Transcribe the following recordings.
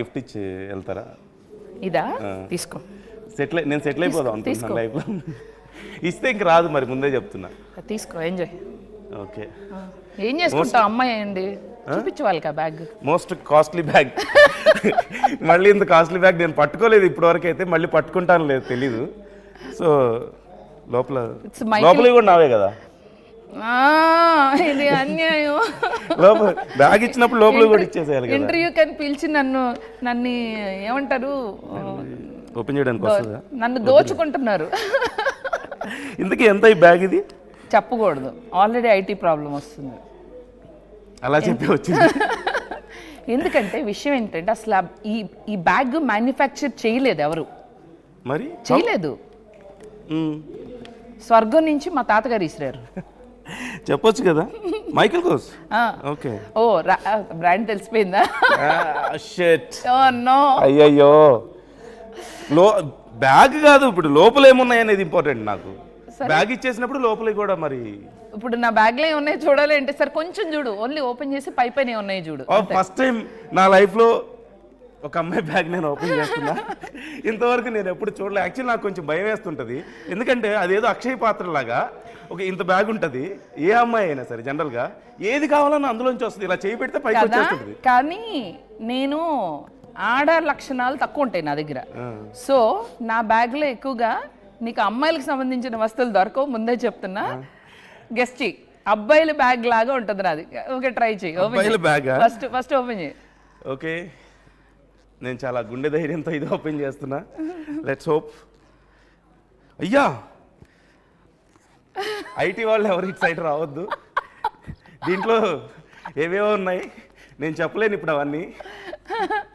Gift ఇచ్చి వెళ్తారా? ఇదా తీసుకో. నేను సెటిల్ అయిపోదాం అనుకుంటున్నాను లైఫ్లో. ఇస్తే ఇంక రాదు మరి, ముందే చెప్తున్నా. తీసుకో, ఎంజాయ్. ఓకే, ఏం చేసుకుంటావు అమ్మాయి అండి, చూపించు వాళ్ళకి ఆ బ్యాగ్. Most costly bag. మళ్ళీ ఇంత కాస్ట్లీ బ్యాగ్ నేను పట్టుకోలేదు ఇప్పటివరకు అయితే, మళ్ళీ పట్టుకుంటాను లేదు తెలీదు. సో లోపల కూడా నావే కదా. ఇది అన్యాయం. లోపల బ్యాగ్ ఇచ్చినప్పుడు లోపల కూడా ఇచ్చేసేయాలి. ఇంటర్వ్యూ కానీ పిలిచి నన్ను ఏమంటారు, ఓపెన్ చేయడానికి వస్తుందా? నన్ను దోచుకుంటున్నారు. ఇంతకీ ఎంత ఈ బ్యాగ్? ఇది చెప్పకూడదు, ఆల్రెడీ ఐటీ ప్రాబ్లం వస్తుంది. అలా చెప్పి వచ్చింది. ఎందుకంటే విషయం ఏంటంటే అసలు ఈ బ్యాగ్ మ్యానుఫ్యాక్చర్ చేయలేదు ఎవరు, మరి చేయలేదు. స్వర్గం నుంచి మా తాతగారు ఇసిరారు. చెప్పొచ్చు కదా, మైకిల్ కోస్. ఓకే, ఓ బ్రాండ్ తెలిసిపోయిందా? అయ్యయ్యో, బ్యాగ్ కాదు, ఇప్పుడు లోపల ఏమున్నాయి అనేది ఇంపార్టెంట్ నాకు. బ్యాగ్ ఇచ్చేసినప్పుడు లోపల కూడా మరి ఇప్పుడు నా బ్యాగ్ లో ఉన్నాయి చూడాలి అంటే సార్ కొంచెం చూడు, ఓన్లీ ఓపెన్ చేసి పైన ఉన్నాయి చూడు. ఫస్ట్ టైం నా లైఫ్ లో ఒక అమ్మాయి బ్యాగ్ నేను ఓపెన్ చేస్తున్నా. ఇంతవరకు నేను ఎప్పుడు చూడలే. యాక్చువల్లీ నాకు కొంచెం భయం వేస్తుంటది, ఎందుకంటే అదేదో అక్షయ పాత్ర లాగా ఒక ఇంత బ్యాగ్ ఉంటది. ఏ అమ్మాయి అయినా సరే జనరల్ గా ఏది కావాలన్నా అందులోంచి వస్తుంది, ఇలా చేయి పెడితే పైకి వచ్చేస్తుంది. కానీ నేను ఆడ లక్షణాలు తక్కువ ఉంటాయి నా దగ్గర. సో నా బ్యాగ్ లో ఎక్కువగా నీకు అమ్మాయిలకు సంబంధించిన వస్తువులు దొరకవు, ముందే చెప్తున్నా. గెస్ట్ చెయ్యి, అబ్బాయిల బ్యాగ్ లాగా ఉంటుంది నాది. ఓకే, ట్రై చెయ్యి. ఫస్ట్ ఓపెన్ చేయి. ఓకే, నేను చాలా గుండె ధైర్యంతో ఇది ఓపెన్ చేస్తున్నా. Let's hope. అయ్యా, ఐటీ వాళ్ళు ఎవరు ఇటు సైడ్ రావద్దు. దీంట్లో ఏవేవో ఉన్నాయి, నేను చెప్పలేను ఇప్పుడు అవన్నీ.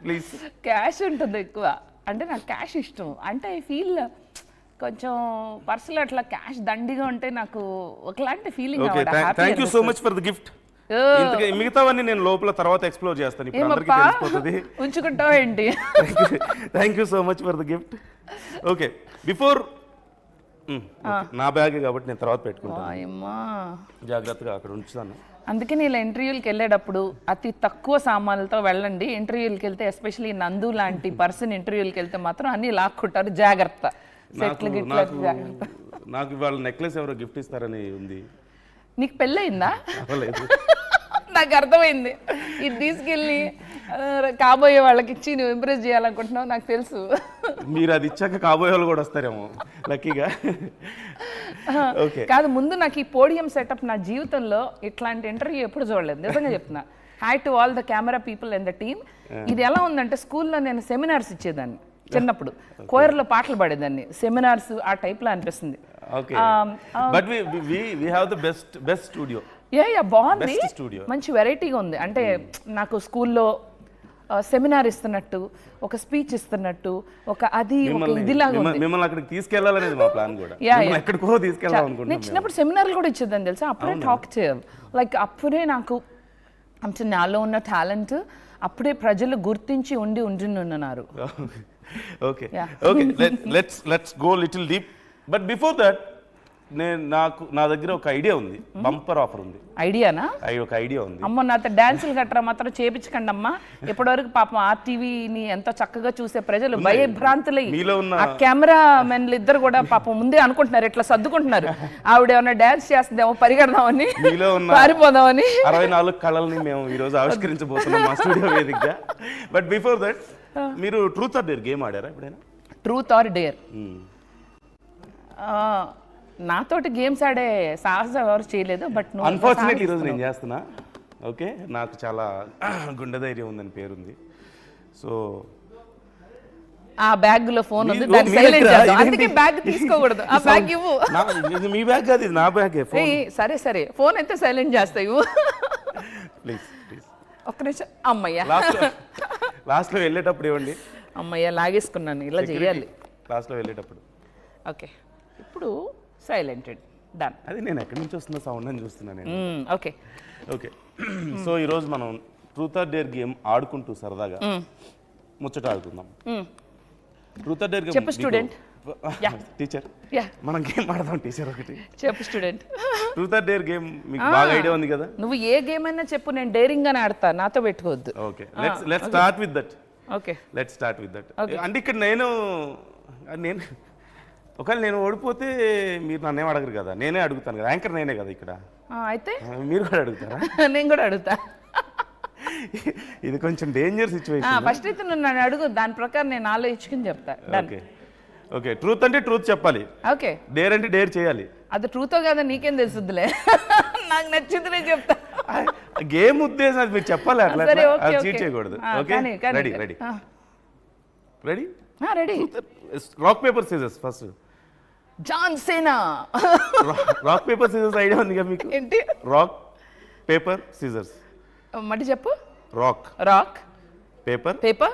ప్లీజ్. క్యాష్ ఉంటుంది ఎక్కువ, అంటే నాకు క్యాష్ ఇష్టం. అంటే ఐ ఫీల్ కొంచెం పర్సనల్ అట్లా క్యాష్ దండిగా ఉంటే నాకు ఒకలాంటి feeling. Thank you so much for the gift. మిగతావన్నీ నేను లోపల తర్వాత ఎక్స్ప్లోర్ చేస్తాను, ఇప్పుడు అందరికీ తెలిసిపోతుంది. ఉంచుకుంటావా ఏంటి? Thank you so much for the gift. Okay, before నా బ్యాగ్ కాబట్టి నేను తర్వాత పెట్టుకుంటాను, జాగ్రత్తగా అక్కడ ఉంచుతాను. అందుకే నేను ఇంటర్వ్యూలకు వెళ్ళేటప్పుడు అతి తక్కువ సామాన్లతో వెళ్ళండి. ఇంటర్వ్యూలకు వెళ్తే ఎస్పెషల్లీ నందు లాంటి పర్సన్ ఇంటర్వ్యూలకు వెళ్తే మాత్రం అన్ని లాక్కుంటారు, జాగ్రత్త. నాకు ఇవాళ నెక్లెస్ ఎవరో గిఫ్ట్ ఇస్తారని ఉంది. నీకు పెళ్ళయిందా? నాకు అర్థమైంది. ఇది తీసుకెళ్ళి కాబోయే వాళ్ళకి ఇచ్చి నువ్వు ఇంప్రెస్ చేయాలనుకుంటున్నావు, నాకు తెలుసు. మీరు అది ఇచ్చాక కాబోయే వాళ్ళు కూడా వస్తారేమో లక్కీగా. కాదు, ముందు నాకు ఈ పోడియం సెటప్ నా జీవితంలో ఇట్లాంటి ఇంటర్వ్యూ ఎప్పుడు చూడలేదు, నిజంగా చెప్తున్నా. Hi to all the camera people and the team. ఇది ఎలా ఉందంటే, స్కూల్లో నేను సెమినార్స్ ఇచ్చేదాన్ని చిన్నప్పుడు, కోయర్లో పాటలు పాడేదాన్ని, సెమినార్స్ ఆ టైప్లో అనిపిస్తుంది. బాగుంది, మంచి వెరైటీగా ఉంది. అంటే నాకు స్కూల్లో సెమినార్ ఇస్తున్నట్టు, ఒక స్పీచ్ ఇస్తున్నట్టు, ఒక అది ఇదిలాగా మిమ్మల్ని అక్కడికి తీసుకెళ్లాలనేది మా ప్లాన్ కూడా. ఎక్కడికో తీసుకెళ్లాలనుకుంటున్నాను. నేను చిన్నప్పుడు సెమినార్లు కూడా ఇచ్చేదని తెలుసా, అప్పుడే టాక్ చేయాలి. లైక్ అప్పుడే నాకు అంటే నాలో ఉన్న టాలెంట్ అప్పుడే ప్రజలు గుర్తించి ఉంటున్నారు. Okay okay, let's go little deep. But before that నా దగ్గర ఒక ఐడియా ఉంది, బంపర్ ఆఫర్ ఉంది. ఐడియానా? ఒక ఐడియా ఉంది. అమ్మ, నాతో డాన్సులు గట్రా మాత్రం చేపించకండి అమ్మా. ఇప్పటివరకు పాపం ఆర్టీవీని ఎంతో చక్కగా చూసే ప్రజలు భయభ్రాంతులై ఆ కెమెరా మెన్లు ఇద్దరు కూడా పాపం ముందే అనుకుంటున్నారు, ఇట్లా సర్దుకుంటున్నారు, ఆవిడ ఏమన్నా డాన్స్ చేస్తుందేమో పరిగెడదామని, పారిపోదామని. 64 కళల్ని మేము ఈ రోజు ఆవిష్కరించబోతున్నాం మా స్టూడియో వేదికగా. బట్ బిఫోర్ దట్, మీరు ట్రూత్ ఆర్ డేర్ గేమ్ ఆడారా ఎప్పుడైనా? ట్రూత్ ఆర్ డేర్ నాతోటి గేమ్స్ ఆడే సాహసం ఎవరు చేయలేదు. బట్ అన్ఫార్చునేట్లీ ఈరోజు నేను చేస్తున్నా. ఓకే, నాకు చాలా గుండె ధైర్యం ఉందని పేరుంది. సో ఆ బ్యాగ్ లో ఫోన్ ఉంది, దాన్ని సైలెంట్ చేద్దాం. అందుకే బ్యాగ్ తీసుకోకూడదు. ఆ బ్యాగ్ ఇవ్వు. మీ బ్యాగ్ కాదు, ఇది నా బ్యాగ్. సరే, ఫోన్ అయితే సైలెంట్ చేస్తాయి. ప్లీజ్ ప్లీజ్ ఒక్క నిమిషం. అమ్మయ్యా, లాస్ట్ లో వెళ్ళేటప్పుడు ఇవ్వండి. అమ్మయ్యా, లాగేసుకున్నాను, ఇలా చేయాలి లాస్ట్ లో వెళ్ళేటప్పుడు. ఓకే, ఇప్పుడు సైలెంటెడ్, డన్. అది నేను ఎక్కడి నుంచి వస్తున్న సౌండ్ అని చూస్తున్నాను నేను. ఓకే ఓకే, సో ఈరోజు మనం ట్రూత్ ఆర్ డేర్ గేమ్ ఆడుకుంటూ సరదాగా ముచ్చట ఆడుకుందాం. ట్రూత్ ఆర్ డేర్ గేమ్ చెప్పు స్టూడెంట్. టీచర్, మనం గేమ్ ఆడదాం టీచర్. ఒకటి చెప్పు student. Truth or dare game మీకు బాగా ఐడియా ఉంది కదా? నువ్వు ఏ గేమ్ అయినా చెప్పు, నేను డేరింగ్ గానే ఆడతా, నాతో పెట్టుకోవద్దు. Okay, let's start with that. Okay let start with that. అంటే ఇక్కడ నేను ఒకవేళ నేను ఓడిపోతే మీరు నన్నేం అడగరు కదా, నేనే అడుగుతాను కదా, యాంకర్ నేనే కదా ఇక్కడ. అయితే మీరు కూడా అడుగుతారా? నేను కూడా అడుగుతా. ఇది కొంచెం డేంజర్ సిచ్యువేషన్. ఫస్ట్ అయితే నువ్వు నన్ను అడుగు, దాని ప్రకారం నేను ఆలోచించుకుని చెప్తా. ఓకే ఓకే, ట్రూత్ అంటే ట్రూత్ చెప్పాలి, ఓకే. డేర్ అంటే డేర్ చేయాలి. అది ట్రూతో కదా నీకేం తెలుసుద్దిలే. నాకు నచ్చింది నేను చెప్తా. గేమ్ ఉద్దేశం అది మీరు చెప్పాలి, అట్లా సరే, ఓకే, చీట్ ఓకే. చేయకూడదు. ఓకే కానీ, ready ready ready ready. Rock paper scissors first. John Cena. Rock paper scissors idea ఉందిగా మీకు? ఏంటి? Rock paper scissors. మళ్ళీ చెప్పు. Rock rock paper paper